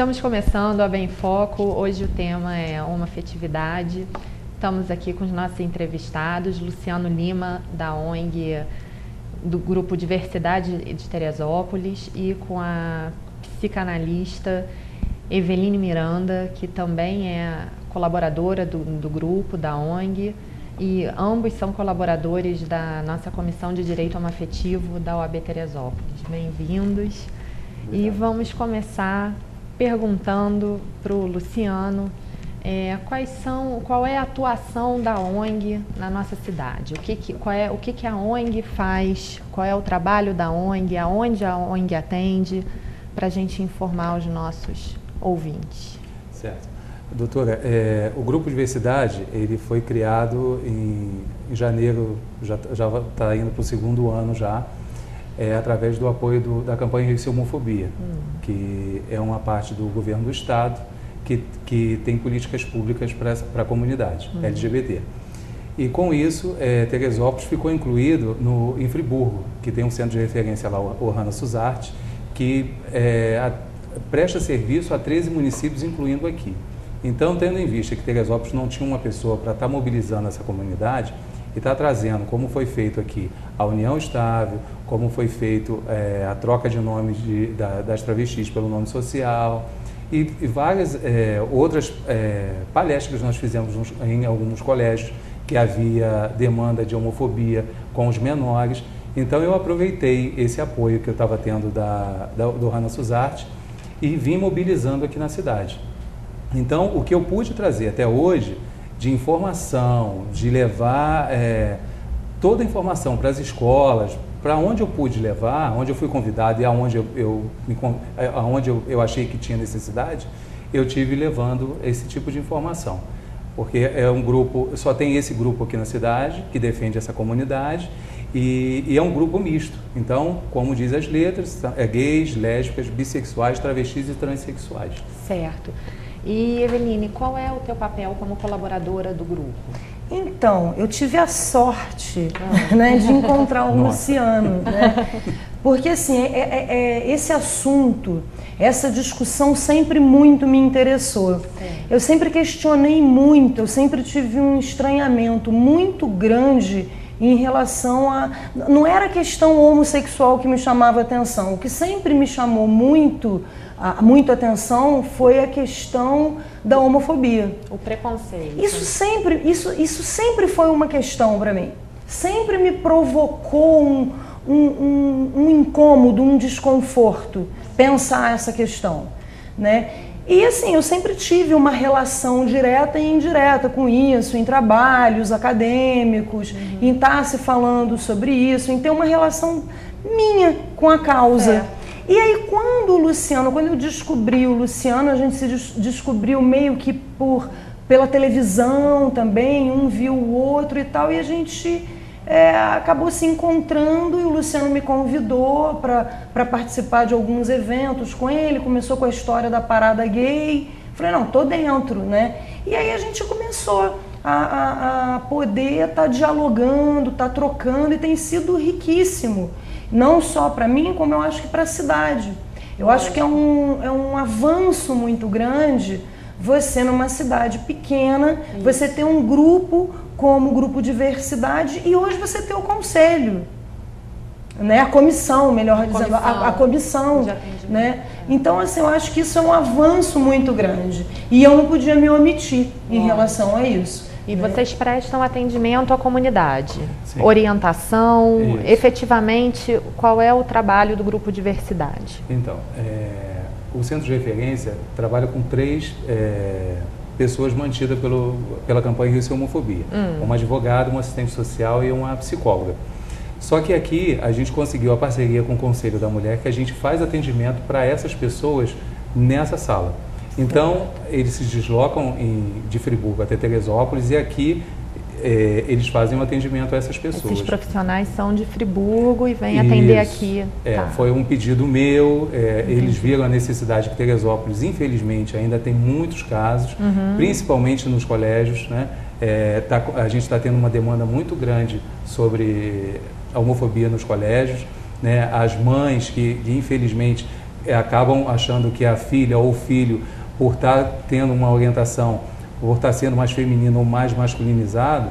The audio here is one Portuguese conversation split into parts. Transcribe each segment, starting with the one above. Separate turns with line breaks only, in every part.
Estamos começando a Bem Foco. Hoje o tema é homoafetividade. Estamos aqui com os nossos entrevistados, Luciano Lima, da ONG do Grupo Diversidade de Teresópolis, e com a psicanalista Eveline Miranda, que também é colaboradora do grupo, da ONG, e ambos são colaboradores da nossa Comissão de Direito Homoafetivo da OAB Teresópolis. Bem-vindos. E vamos começar perguntando para o Luciano qual é a atuação da ONG na nossa cidade, o que a ONG faz, qual é o trabalho da ONG, aonde a ONG atende, para a gente informar os nossos ouvintes.
Certo. Doutora, o Grupo Diversidade, ele foi criado em janeiro, já está indo para o segundo ano já, através do apoio da campanha Rio Sem Homofobia, que é uma parte do governo do estado que tem políticas públicas para a comunidade LGBT. E com isso, Teresópolis ficou incluído em Friburgo, que tem um centro de referência lá, o Hanna Suzarte, que presta serviço a 13 municípios, incluindo aqui. Então, tendo em vista que Teresópolis não tinha uma pessoa para estar mobilizando essa comunidade, e está trazendo, como foi feito aqui, a união estável, como foi feito a troca de nomes das travestis pelo nome social, e várias outras palestras que nós fizemos em alguns colégios, que havia demanda de homofobia com os menores. Então eu aproveitei esse apoio que eu estava tendo do Hanna Suzarte e vim mobilizando aqui na cidade. Então o que eu pude trazer até hoje de informação, de levar toda a informação para as escolas, para onde eu pude levar, onde eu fui convidado e aonde eu achei que tinha necessidade, eu tive levando esse tipo de informação. Porque é um grupo, só tem esse grupo aqui na cidade que defende essa comunidade e é um grupo misto. Então, como diz as letras, gays, lésbicas, bissexuais, travestis e transexuais.
Certo. E, Eveline, qual é o teu papel como colaboradora do grupo?
Então, eu tive a sorte de encontrar o Luciano, porque assim, esse assunto, essa discussão sempre muito me interessou. Eu sempre questionei muito, eu sempre tive um estranhamento muito grande em relação a... Não era a questão homossexual que me chamava a atenção, o que sempre me chamou muito atenção foi a questão da homofobia.
O preconceito.
Isso sempre foi uma questão para mim. Sempre me provocou um incômodo, um desconforto pensar essa questão, né? E assim, eu sempre tive uma relação direta e indireta com isso, em trabalhos acadêmicos, em estar se falando sobre isso, em ter uma relação minha com a causa. E aí quando eu descobri o Luciano, a gente se descobriu meio que pela televisão também, um viu o outro e tal, e a gente acabou se encontrando e o Luciano me convidou para participar de alguns eventos com ele, começou com a história da parada gay, falei, não, tô dentro, né? E aí a gente começou a poder estar dialogando, estar trocando, e tem sido riquíssimo. Não só para mim, como eu acho que para a cidade. Eu acho que é um avanço muito grande você, numa cidade pequena, você ter um grupo como o Grupo Diversidade e hoje você ter o conselho, né? A comissão, melhor dizendo, a comissão, né? Então, assim, eu acho que isso é um avanço muito grande e eu não podia me omitir em relação a isso.
E vocês prestam atendimento à comunidade, orientação, efetivamente, qual é o trabalho do Grupo Diversidade?
Então, o Centro de Referência trabalha com 3 pessoas mantidas pela campanha Rio Sem Homofobia. Uma advogada, uma assistente social e uma psicóloga. Só que aqui a gente conseguiu a parceria com o Conselho da Mulher, que a gente faz atendimento para essas pessoas nessa sala. Então, eles se deslocam de Friburgo até Teresópolis e aqui eles fazem um atendimento a essas pessoas.
Esses profissionais são de Friburgo e vêm atender aqui.
Foi um pedido meu, eles viram a necessidade que Teresópolis, infelizmente, ainda tem muitos casos, principalmente nos colégios, né? A gente está tendo uma demanda muito grande sobre a homofobia nos colégios, né? As mães que infelizmente acabam achando que a filha ou o filho, por estar tendo uma orientação, por estar sendo mais feminino ou mais masculinizado,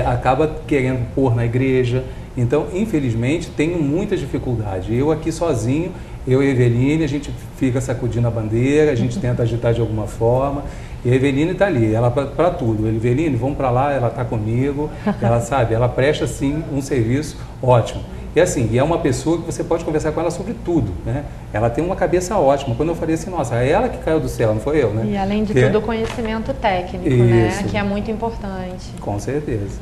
acaba querendo pôr na igreja. Então, infelizmente, tenho muita dificuldade. Eu aqui sozinho, eu e a Eveline, a gente fica sacudindo a bandeira, a gente tenta agitar de alguma forma. E a Eveline está ali, ela para tudo. Eveline, vamos para lá, ela está comigo, ela sabe, ela presta sim um serviço ótimo. E assim, é uma pessoa que você pode conversar com ela sobre tudo, né? Ela tem uma cabeça ótima. Quando eu falei assim, nossa, é ela que caiu do céu, não foi eu, né?
E além de tudo, o conhecimento técnico, né? Que é muito importante.
Com certeza.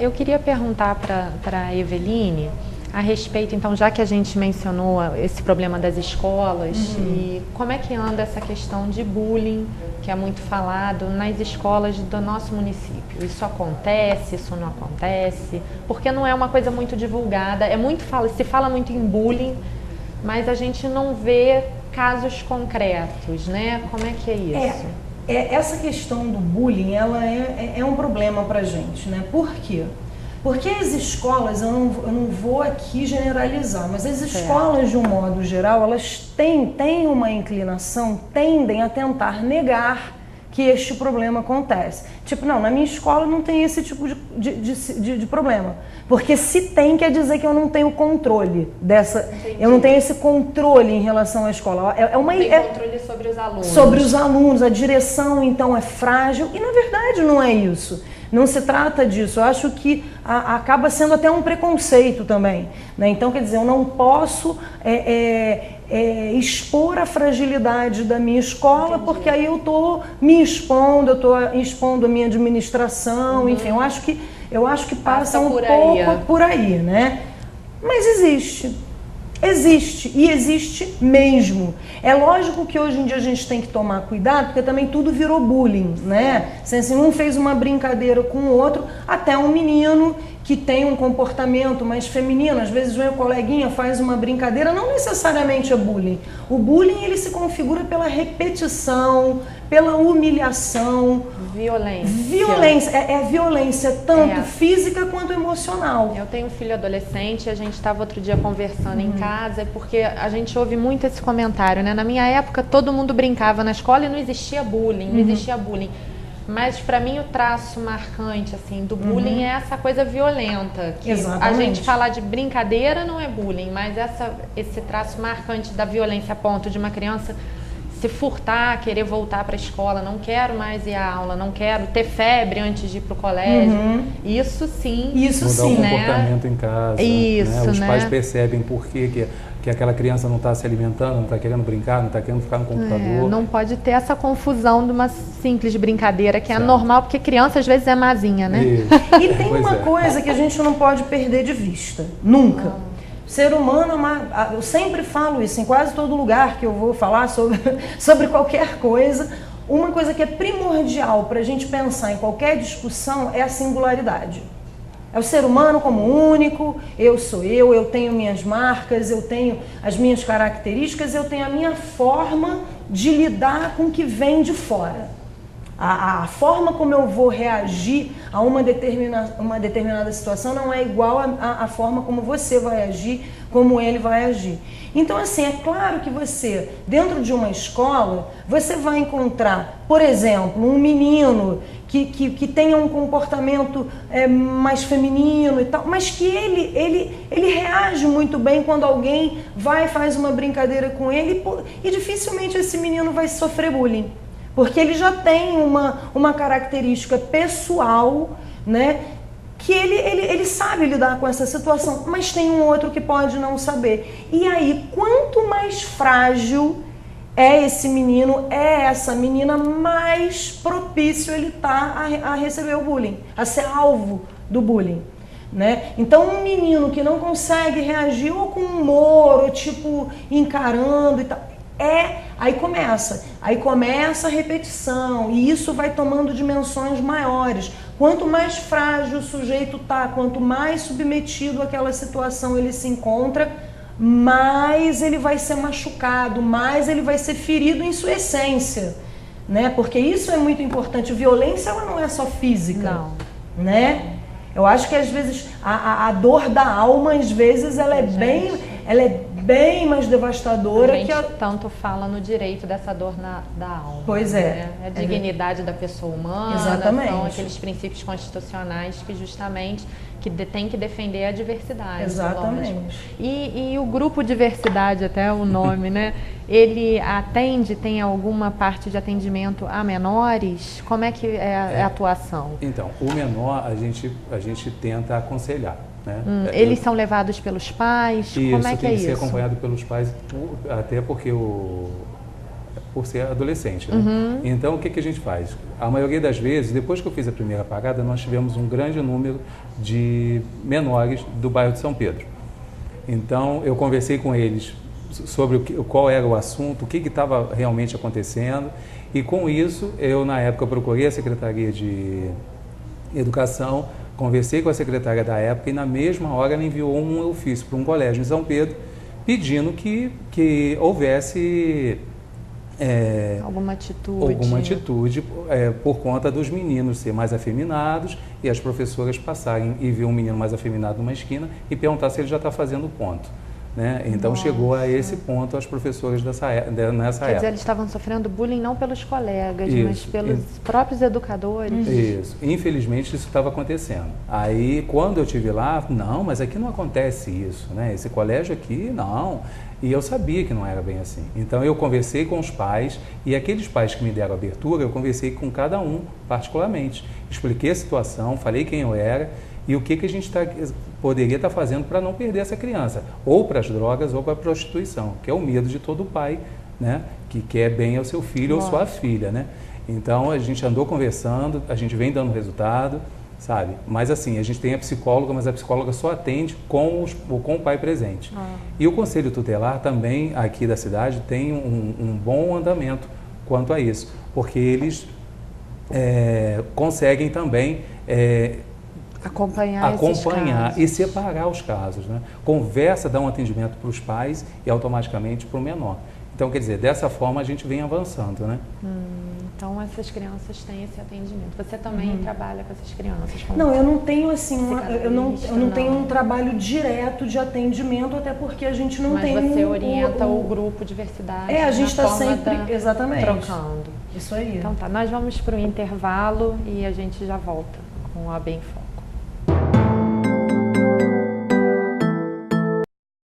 Eu queria perguntar para a Eveline a respeito, então, já que a gente mencionou esse problema das escolas, e como é que anda essa questão de bullying, que é muito falado nas escolas do nosso município? Isso acontece, isso não acontece? Porque não é uma coisa muito divulgada, se fala muito em bullying, mas a gente não vê casos concretos, né? Como é que é isso?
Essa questão do bullying, ela é um problema pra gente, né? Por quê? Porque as escolas, eu não vou aqui generalizar, mas as escolas, de um modo geral, elas têm uma inclinação, tendem a tentar negar que este problema acontece. Tipo, não, na minha escola não tem esse tipo de problema. Porque se tem, quer dizer que eu não tenho controle dessa... Entendi. Eu não tenho esse controle em relação à escola.
Tem controle sobre os alunos.
Sobre os alunos, a direção, então, é frágil. E, na verdade, não é isso. Não se trata disso. Eu acho que acaba sendo até um preconceito também, né? Então, quer dizer, eu não posso expor a fragilidade da minha escola. Entendi. Porque aí eu estou me expondo, eu estou expondo a minha administração, enfim, eu acho que passa um pouco por aí, né? Mas existe. Existe, e existe mesmo. É lógico que hoje em dia a gente tem que tomar cuidado, porque também tudo virou bullying, né? Se um fez uma brincadeira com o outro, até um menino que tem um comportamento mais feminino, às vezes vem o coleguinha, faz uma brincadeira, não necessariamente é bullying. O bullying, ele se configura pela repetição, pela humilhação. Violência. É violência, tanto física quanto emocional.
Eu tenho um filho adolescente, a gente estava outro dia conversando em casa, porque a gente ouve muito esse comentário, né? Na minha época, todo mundo brincava na escola e não existia bullying, não existia bullying. Mas para mim o traço marcante assim do bullying é essa coisa violenta, que a gente falar de brincadeira não é bullying, mas esse traço marcante da violência a ponto de uma criança se furtar, querer voltar para a escola, não quero mais ir à aula, não quero ter febre antes de ir para o colégio. Isso sim.
Mudar o comportamento em casa.
Isso,
né? Os pais percebem por que aquela criança não está se alimentando, não está querendo brincar, não está querendo ficar no computador.
Não pode ter essa confusão de uma simples brincadeira, que é normal, porque criança às vezes é mazinha, né?
E tem uma coisa que a gente não pode perder de vista, nunca. O ser humano, eu sempre falo isso em quase todo lugar que eu vou falar sobre qualquer coisa. Uma coisa que é primordial para a gente pensar em qualquer discussão é a singularidade. É o ser humano como único, eu sou eu tenho minhas marcas, eu tenho as minhas características, eu tenho a minha forma de lidar com o que vem de fora. A forma como eu vou reagir a uma determinada situação não é igual à forma como você vai agir, como ele vai agir. Então, assim, é claro que você, dentro de uma escola, você vai encontrar, por exemplo, um menino que tenha um comportamento mais feminino e tal, mas que ele reage muito bem quando alguém vai e faz uma brincadeira com ele, e dificilmente esse menino vai sofrer bullying. Porque ele já tem uma característica pessoal, né, que ele sabe lidar com essa situação, mas tem um outro que pode não saber. E aí, quanto mais frágil é esse menino, é essa menina, mais propício ele está a receber o bullying, a ser alvo do bullying, né? Então, um menino que não consegue reagir ou com humor, ou tipo encarando e tal, aí começa a repetição, e isso vai tomando dimensões maiores. Quanto mais frágil o sujeito está, quanto mais submetido àquela situação ele se encontra, mais ele vai ser machucado, mais ele vai ser ferido em sua essência, né? Porque isso é muito importante. Violência, ela não é só física, né? Eu acho que às vezes a dor da alma, às vezes, ela é bem mais devastadora.
A gente tanto fala no direito dessa dor da alma.
Pois é.
Né? A dignidade da pessoa humana.
Exatamente.
São aqueles princípios constitucionais que justamente tem que defender a diversidade.
Exatamente.
E o grupo diversidade, até o nome, né? Ele tem alguma parte de atendimento a menores? Como é que é a atuação?
Então, o menor a gente tenta aconselhar. Né?
Eles são levados pelos pais?
Isso,
como é que é isso?
Tem que ser acompanhado pelos pais, até porque por ser adolescente. Né? Então, o que a gente faz? A maioria das vezes, depois que eu fiz a primeira parada, nós tivemos um grande número de menores do bairro de São Pedro. Então, eu conversei com eles sobre qual era o assunto, o que estava realmente acontecendo, e com isso, eu na época procurei a Secretaria de Educação, conversei com a secretária da época e na mesma hora ela enviou um ofício para um colégio em São Pedro pedindo que houvesse
alguma atitude
por conta dos meninos ser mais afeminados e as professoras passarem e ver um menino mais afeminado numa esquina e perguntar se ele já está fazendo ponto. Né? Então chegou a esse ponto as professoras nessa época.
Quer dizer, eles estavam sofrendo bullying não pelos colegas, mas pelos próprios educadores.
Isso. Infelizmente isso estava acontecendo. Aí quando eu estive lá, não, mas aqui não acontece isso, né? Esse colégio aqui, não. E eu sabia que não era bem assim. Então eu conversei com os pais e aqueles pais que me deram abertura, eu conversei com cada um particularmente. Expliquei a situação, falei quem eu era e o que a gente poderia estar fazendo para não perder essa criança, ou para as drogas ou para a prostituição, que é o medo de todo pai, né, que quer bem ao seu filho ou sua filha. Né? Então a gente andou conversando, a gente vem dando resultado, sabe? Mas assim, a gente tem a psicóloga, mas a psicóloga só atende com o pai presente. E o Conselho Tutelar também, aqui da cidade, tem um bom andamento quanto a isso, porque eles conseguem também
acompanhar
e separar os casos. Né? Conversa, dá um atendimento para os pais e automaticamente para o menor. Então, quer dizer, dessa forma a gente vem avançando. Né?
Então, essas crianças têm esse atendimento. Você também trabalha com essas crianças?
Não, eu não tenho assim, eu não tenho um trabalho direto de atendimento, até porque a gente não tem...
Mas você orienta o grupo diversidade.
A gente está sempre, exatamente,
trocando.
Isso aí.
Então tá, nós vamos para o intervalo e a gente já volta com a Bem Forte.